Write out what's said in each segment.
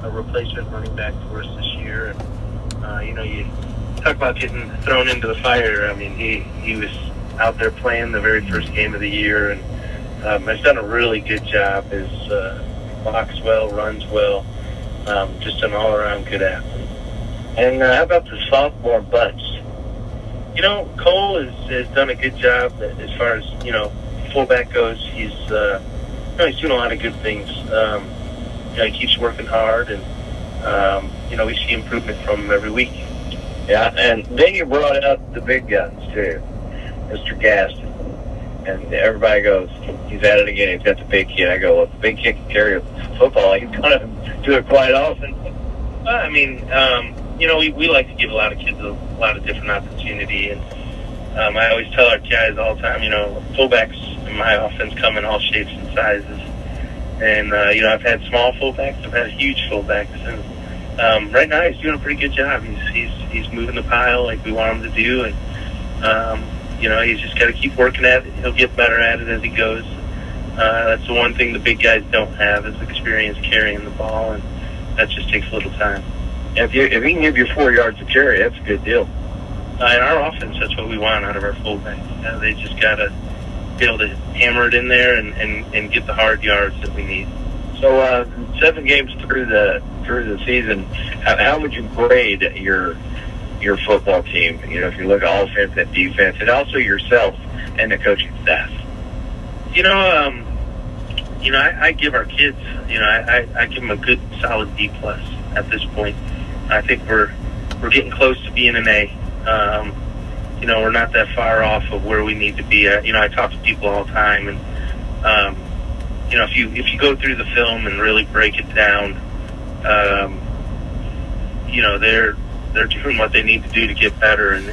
a replacement running back for us this year. And you talk about getting thrown into the fire. I mean, he was out there playing the very first game of the year, and has done a really good job. Is blocks well, runs well, just an all-around good athlete. And how about the sophomore bunch? Cole has done a good job as far as fullback goes. He's doing a lot of good things. He keeps working hard, and we see improvement from him every week. Yeah, and then you brought out the big guns too, Mr. Gaston. And everybody goes, he's at it again. He's got the big kid. I go, well, if the big kid can carry a football, he's going to do it quite often. We like to give a lot of kids a lot of different opportunity. And I always tell our guys all the time, fullbacks in my offense come in all shapes and sizes. And, I've had small fullbacks. I've had huge fullbacks. And right now he's doing a pretty good job. He's moving the pile like we want him to do. And, he's just got to keep working at it. He'll get better at it as he goes. That's the one thing the big guys don't have is experience carrying the ball, and that just takes a little time. If he can give you 4 yards to carry, that's a good deal. In our offense, that's what we want out of our fullbacks. They just got to be able to hammer it in there and get the hard yards that we need. So 7 games through the season, how would you grade your football team? If you look at offense and defense, and also yourself and the coaching staff. I give our kids, I give them a good solid D+ at this point. I think we're getting close to being an A. We're not that far off of where we need to be at. I talk to people all the time, and if you go through the film and really break it down, they're doing what they need to do to get better. And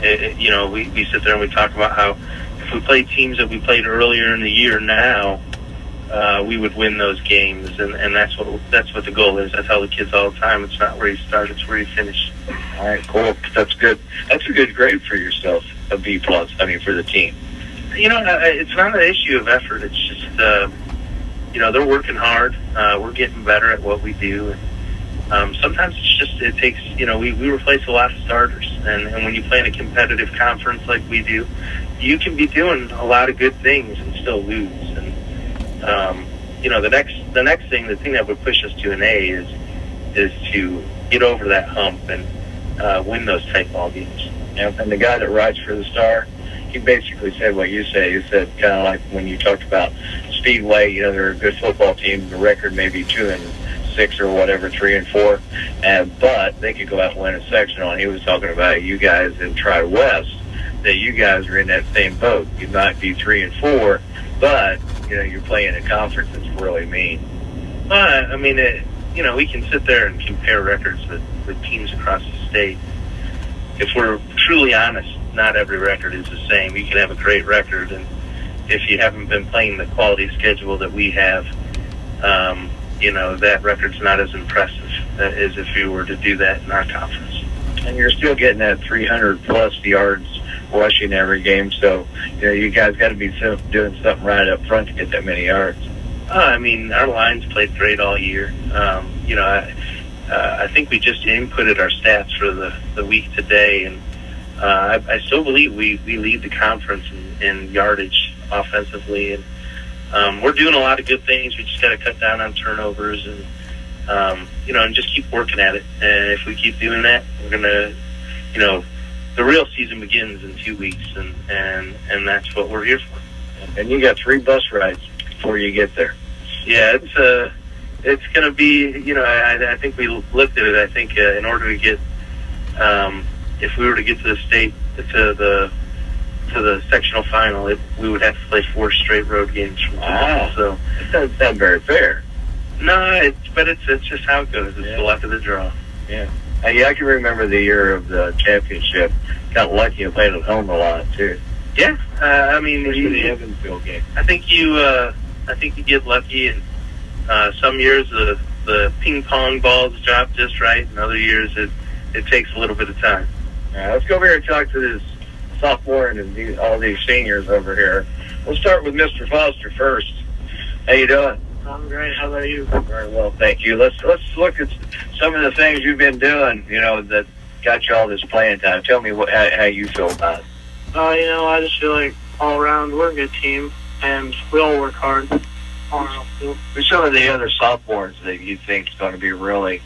we sit there and we talk about how if we played teams that we played earlier in the year now, we would win those games, and that's what the goal is. I tell the kids all the time, it's not where you start, it's where you finish. All right, cool. That's good. That's a good grade for yourself, a B+. For the team. It's not an issue of effort. It's just, they're working hard. We're getting better at what we do. And sometimes it takes, we replace a lot of starters. And when you play in a competitive conference like we do, you can be doing a lot of good things and still lose. And, the next thing, the thing that would push us to an A is to get over that hump and win those tight ball games. Yeah, and the guy that writes for the Star, he basically said what you say. He said kind of like when you talked about Speedway, they're a good football team. The record may be 2-6 or whatever, 3-4, but they could go out and win a sectional. And he was talking about you guys in Tri-West, that you guys are in that same boat. You might be 3-4, but you're playing a conference that's really mean. We can sit there and compare records with teams across the state. If we're truly honest, not every record is the same. You can have a great record, and if you haven't been playing the quality schedule that we have, that record's not as impressive as if you were to do that in our conference. And you're still getting that 300+ yards rushing every game, so you guys got to be doing something right up front to get that many yards. Our line's played great all year. I think we just inputted our stats for the week today, and I still believe we lead the conference in yardage offensively, and we're doing a lot of good things. We just got to cut down on turnovers and and just keep working at it. And if we keep doing that, we're gonna, the real season begins in 2 weeks, and that's what we're here for. And you got 3 bus rides before you get there. Yeah, it's going to be, I think we looked at it. I think in order to get, if we were to get to the state, to the sectional final, we would have to play 4 straight road games from today. So it doesn't sound very fair. No, but it's just how it goes. It's the luck of the draw. Yeah. I can remember the year of the championship. Got lucky and played at home a lot too. Yeah, especially the Evansville game. I think you get lucky, and some years the ping pong balls drop just right, and other years it takes a little bit of time. All right, let's go over here and talk to this sophomore and all these seniors over here. We'll start with Mr. Foster first. How you doing? I'm great. How about you? Very well, thank you. Let's look at some of the things you've been doing, that got you all this playing time. Tell me how you feel about it. I just feel like all around we're a good team, and we all work hard on our field. Who's some of the other sophomores that you think is going to be really,